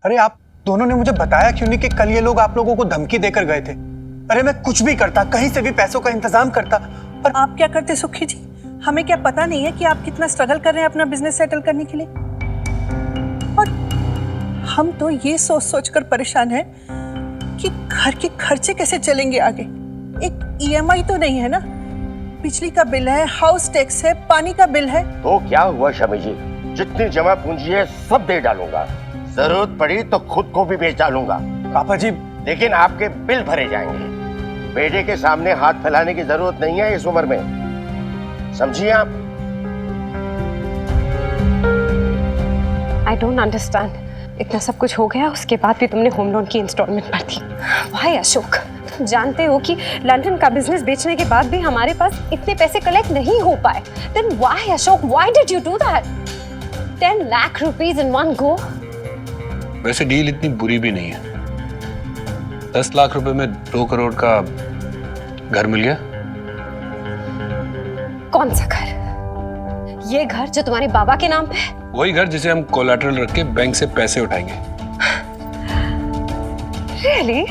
अरे आप दोनों ने मुझे बताया क्यों नहीं कि कल ये लोग आप लोगों को धमकी देकर गए थे? अरे मैं कुछ भी करता, कहीं से भी पैसों का इंतजाम करता। और आप क्या करते सुखी जी? हमें क्या पता नहीं है कि आप कितना स्ट्रगल कर रहे हैं अपना बिजनेस सेटल करने के लिए? और हम तो ये सोच सोच कर परेशान हैं कि घर के खर्चे कैसे चलेंगे आगे। एक ईएमआई तो नहीं है ना, बिजली का बिल है, हाउस टैक्स है, पानी का बिल है। तो क्या हुआ शमी जी, जितनी जमा पूंजी है सब दे डालूंगा, जरूरत पड़ी तो खुद को भी बेच डालूंगा। पापा जी, लेकिन आपके बिल भरे जाएंगे। बेटे के सामने हाथ फैलाने की जरूरत नहीं है इस उम्र में, समझिए आप। आई डोंट अंडरस्टैंड, इतना सब कुछ हो गया उसके बाद भी तुमने होम लोन की इंस्टॉलमेंट भर दी। भाई अशोक, तुम जानते हो कि लंदन का बिजनेस बेचने के बाद भी हमारे पास इतने पैसे कलेक्ट नहीं हो पाए। Then why Ashok, why did you do that? 10 lakh rupees in one go. वैसे डील इतनी बुरी भी नहीं है। 10 लाख रुपए में 2 करोड़ का घर मिल गया। कौन सा घर? ये घर जो तुम्हारे बाबा के नाम पे है? वही घर जिसे हम कोलैटरल रख के बैंक से पैसे उठाएंगे। Really?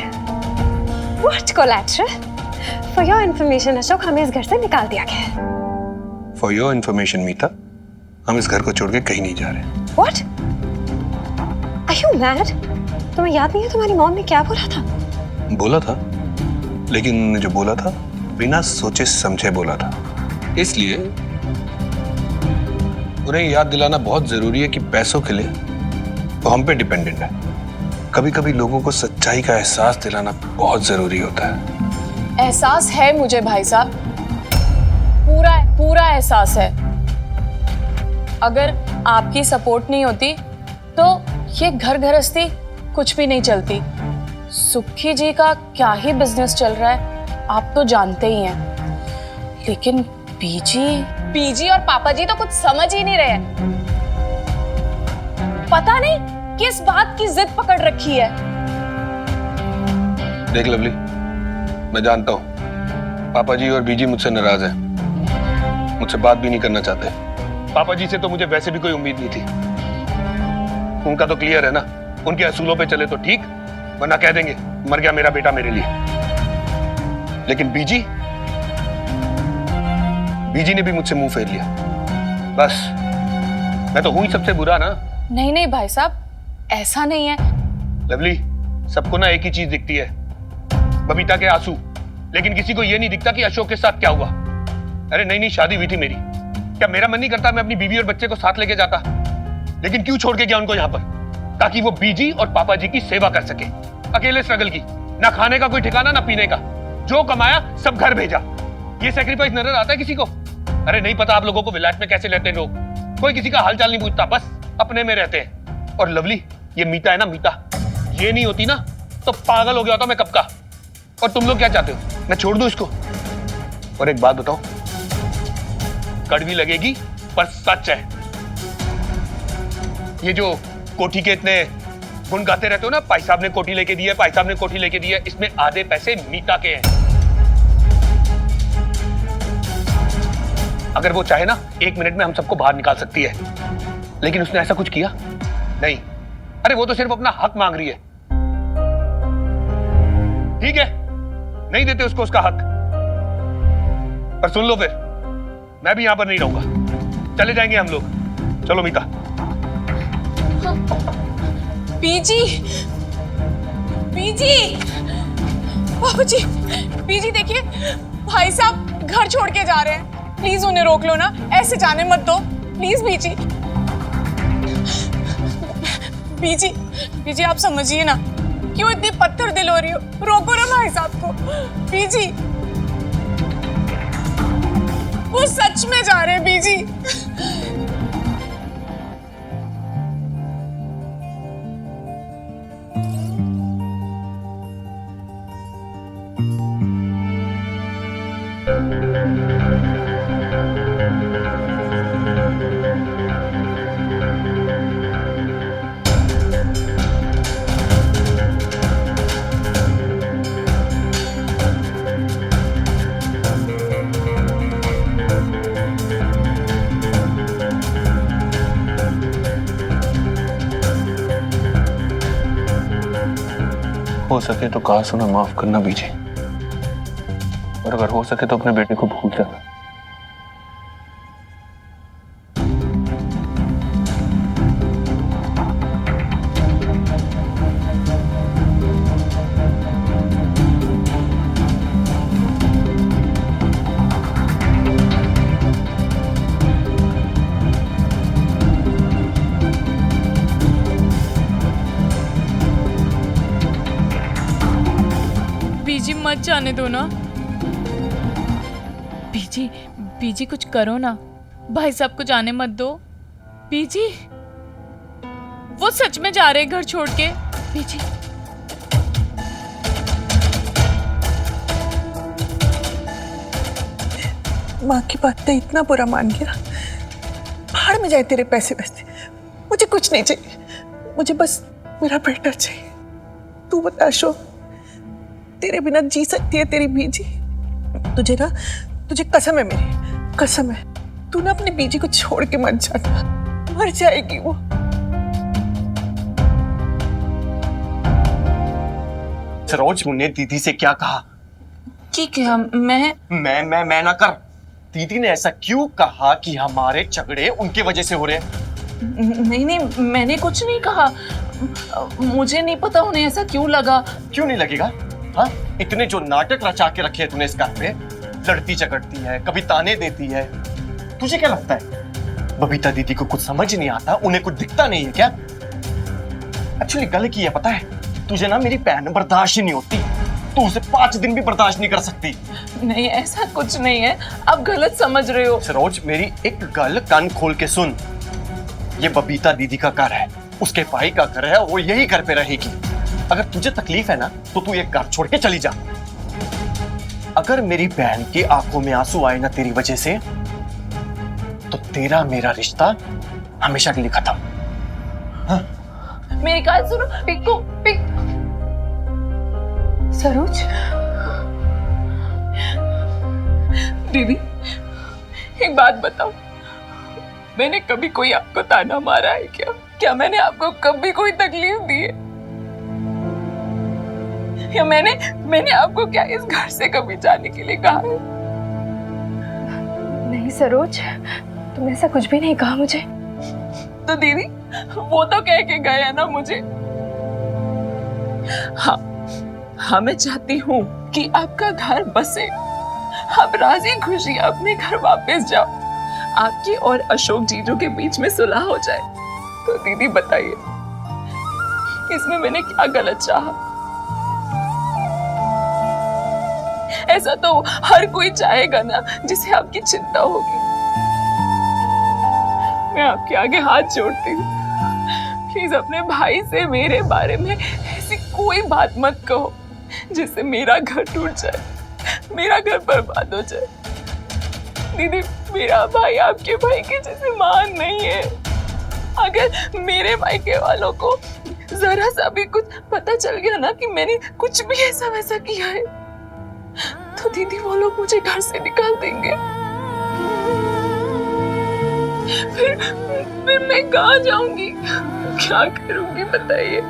What collateral? For your information, Ashok, हमें इस घर से निकाल दिया गया है। For your information, मीता, हम इस घर को छोड़ के कहीं नहीं जा रहे। What? Are you mad? तुम्हें याद नहीं है तुम्हारी मॉम ने क्या बोला था? बोला था, लेकिन जो बोला था बिना सोचे समझे बोला था। इसलिए उन्हें याद दिलाना बहुत जरूरी है कि पैसों के लिए वो हम पे डिपेंडेंट है। कभी कभी लोगों को सच्चाई का एहसास दिलाना बहुत जरूरी होता है। एहसास है मुझे भाई साहब, पूरा एहसास है। अगर आपकी सपोर्ट नहीं होती तो ये घर गृहस्थी कुछ भी नहीं चलती। सुखी जी का क्या ही बिजनेस चल रहा है आप तो जानते ही हैं, लेकिन बीजी और पापा जी तो कुछ समझ ही नहीं रहे। पता नहीं किस बात की जिद पकड़ रखी है। देख लवली, मैं जानता हूं पापा जी और बीजी मुझसे नाराज हैं, मुझसे बात भी नहीं करना चाहते। पापा जी से तो मुझे वैसे भी कोई उम्मीद नहीं थी। उनका तो क्लियर है ना, उनके असूलों पे चले तो ठीक, वरना कह देंगे मर गया मेरा बेटा मेरे लिए। लेकिन बीजी ने भी मुझसे मुंह फेर लिया। बस मैं तो हूं ही सबसे बुरा ना। नहीं भाई साहब, ऐसा नहीं है। लवली, सबको ना एक ही चीज दिखती है, बबीता के आंसू, लेकिन किसी को यह नहीं दिखता कि अशोक के साथ क्या हुआ। अरे नई शादी हुई थी मेरी, क्या मेरा मन नहीं करता मैं अपनी बीवी और बच्चे को साथ लेके जाता? लेकिन क्यों छोड़ के गया उनको यहाँ पर? ताकि वो बीजी और पापा जी की सेवा कर सके। अकेले स्ट्रगल की, ना खाने का कोई ठिकाना ना पीने का, जो कमाया सब घर भेजा। ये सैक्रिफाइस नजर आता है किसी को? अरे नहीं पता आप लोगों को विलायत में कैसे लेते हैं लोग, कोई किसी का हालचाल नहीं पूछता, बस अपने में रहते हैं। और लवली, ये मीता है ना, मीता, ये नहीं होती ना तो पागल हो गया होता मैं कब का। और तुम लोग क्या चाहते हो, मैं छोड़ दूं इसको? और एक बात बताओ, कड़वी लगेगी पर सच है। ये जो कोठी के इतने गुण गाते रहते हो ना, भाई साहब ने कोठी लेके दी है, भाई साहब ने कोठी लेके दी है, इसमें आधे पैसे मीता के हैं। अगर वो चाहे ना 1 मिनट में हम सबको बाहर निकाल सकती है, लेकिन उसने ऐसा कुछ किया नहीं। अरे वो तो सिर्फ अपना हक मांग रही है। ठीक है, नहीं देते उसको उसका हक, पर सुन लो, फिर मैं भी यहां पर नहीं रहूंगा, चले जाएंगे हम लोग। चलो मीता। बीजी बाबूजी, बीजी देखिए, भाई साहब घर छोड़ के जा रहे हैं, प्लीज उन्हें रोक लो ना, ऐसे जाने मत दो प्लीज। बीजी आप समझिए ना, क्यों इतनी पत्थर दिल हो रही हो? रोको ना भाई साहब को। बीजी, वो सच में जा रहे हैं बीजी। हो सके तो कहा सुना माफ करना बीजी, और अगर हो सके तो अपने बेटे को भूल जाना। बीजी मत जाने दो ना। बीजी बीजी कुछ करो ना, भाई साहब को जाने मत दो। बीजी वो सच में जा रहे घर छोड़ के। बीजी माँ की बात तो इतना बुरा मान गया, बाहर में जाए तेरे पैसे वैसे, मुझे कुछ नहीं चाहिए, मुझे बस मेरा बेटा चाहिए। तू बता अशोक, तेरे बिना जी सकती है तेरी बीजी? तुझे कसम है, मेरी कसम है, तू ना अपनी बीजी को छोड़ के मत जाना, मर जाएगी वो। सरोज, मुन्ने दीदी से क्या कहा? की क्या? मैं ना कर। दीदी ने ऐसा क्यों कहा कि हमारे झगड़े उनके वजह से हो रहे हैं? नहीं, मैंने कुछ नहीं कहा। मुझे नहीं पता उन्हें ऐसा क्यों लगा। क्यों नहीं लगेगा? हाँ, इतने जो नाटक रचा के रखे हैं तूने इस घर पे, लड़ती झगड़ती है, कभी ताने देती है, तुझे क्या लगता है बबीता दीदी को कुछ समझ नहीं आता, उन्हें कुछ दिखता नहीं है क्या? एक्चुअली गल की है पता है, तुझे ना मेरी बहन बर्दाश्त ही नहीं होती, तू उसे 5 दिन भी बर्दाश्त नहीं कर सकती। नहीं, ऐसा कुछ नहीं है, आप गलत समझ रहे हो। सरोज, मेरी एक गल कान खोल के सुन, ये बबीता दीदी का घर है, उसके भाई का घर है, वो यही घर पे रहेगी। अगर तुझे तकलीफ है ना तो तू ये घर छोड़ के चली जा। अगर मेरी बहन की आंखों में आंसू आए ना तेरी वजह से, तो तेरा मेरा रिश्ता हमेशा के लिए खत्म। हाँ? मेरी बात सुनो, पिक। सरोज, दीदी एक बात बताओ, मैंने कभी कोई आपको ताना मारा है क्या? क्या मैंने आपको कभी कोई तकलीफ दी है? या मैंने आपको क्या इस घर से कभी जाने के लिए कहा है? नहीं सरोज, तुमने ऐसा कुछ भी नहीं कहा मुझे। तो दीदी वो तो कह के गए हैं ना मुझे। हाँ, मैं चाहती हूँ कि आपका घर बसे, आप राजी खुशी अपने घर वापस जाओ, आपकी और अशोक जीजू के बीच में सुलह हो जाए। तो दीदी बताइए, इसमें मैंने क्या गलत चाहा? ऐसा तो हर कोई चाहेगा ना जिसे आपकी चिंता होगी। मैं आपके आगे हाथ जोड़ती हूँ, प्लीज अपने भाई से मेरे बारे में ऐसी कोई बात मत कहो जिससे मेरा घर टूट जाए, मेरा घर बर्बाद हो जाए। दीदी, मेरा भाई आपके भाई के जैसे महान नहीं है। अगर मेरे भाई के वालों को जरा सा भी कुछ पता चल गया ना कि मैंने कुछ भी ऐसा वैसा किया है, तो दीदी वो लोग मुझे घर से निकाल देंगे। फिर मैं कहाँ जाऊंगी, क्या करूंगी बताइए?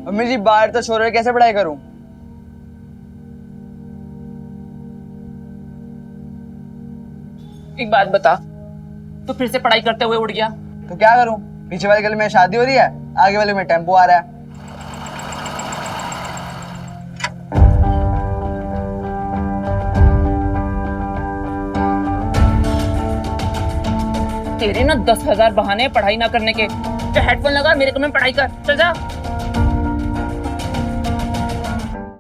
मम्मी जी, बाहर तो छोड़ रहे, कैसे पढ़ाई करूं? एक बात बता, तो फिर से पढ़ाई करते हुए उड़ गया? तो क्या करूं? पीछे वाले गली में शादी हो रही है, आगे वाले में टेम्पो आ रहा है। तेरे ना 10,000 बहाने पढ़ाई ना करने के। हेडफोन लगा, मेरे को में पढ़ाई कर, चल जा।